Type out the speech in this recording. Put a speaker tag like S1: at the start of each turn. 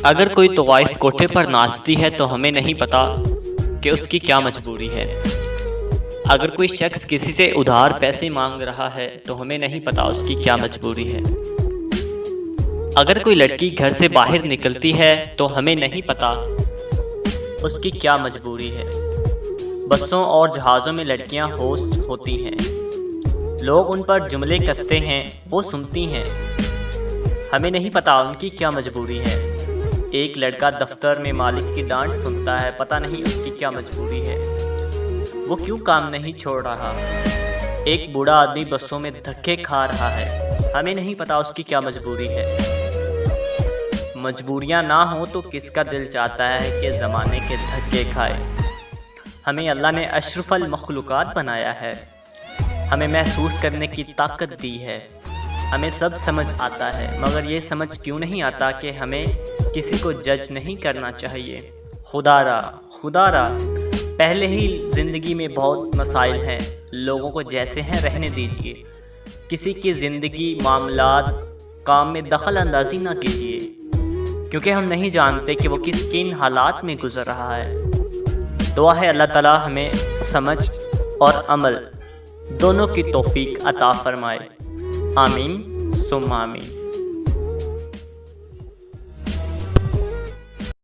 S1: اگر کوئی طوائف کوٹھے پر ناچتی ہے تو ہمیں نہیں پتا کہ اس کی کیا مجبوری ہے۔ اگر کوئی شخص کسی سے ادھار پیسے مانگ رہا ہے تو ہمیں نہیں پتا اس کی کیا مجبوری ہے۔ اگر کوئی لڑکی گھر سے باہر نکلتی ہے تو ہمیں نہیں پتا اس کی کیا مجبوری ہے۔ بسوں اور جہازوں میں لڑکیاں ہوسٹ ہوتی ہیں، لوگ ان پر جملے کستے ہیں، وہ سنتی ہیں، ہمیں نہیں پتا ان کی کیا مجبوری ہے۔ ایک لڑکا دفتر میں مالک کی ڈانٹ سنتا ہے، پتہ نہیں اس کی کیا مجبوری ہے، وہ کیوں کام نہیں چھوڑ رہا۔ ایک بوڑھا آدمی بسوں میں دھکے کھا رہا ہے، ہمیں نہیں پتا اس کی کیا مجبوری ہے۔ مجبوریاں نہ ہوں تو کس کا دل چاہتا ہے کہ زمانے کے دھکے کھائے۔ ہمیں اللہ نے اشرف المخلوقات بنایا ہے، ہمیں محسوس کرنے کی طاقت دی ہے، ہمیں سب سمجھ آتا ہے، مگر یہ سمجھ کیوں نہیں آتا کہ ہمیں کسی کو جج نہیں کرنا چاہیے۔ خدا را پہلے ہی زندگی میں بہت مسائل ہیں، لوگوں کو جیسے ہیں رہنے دیجیے، کسی کی زندگی معاملات کام میں دخل اندازی نہ کیجیے، کیونکہ ہم نہیں جانتے کہ وہ کن حالات میں گزر رہا ہے۔ دعا ہے اللہ تعالی ہمیں سمجھ اور عمل دونوں کی توفیق عطا فرمائے، آمین ثم آمین۔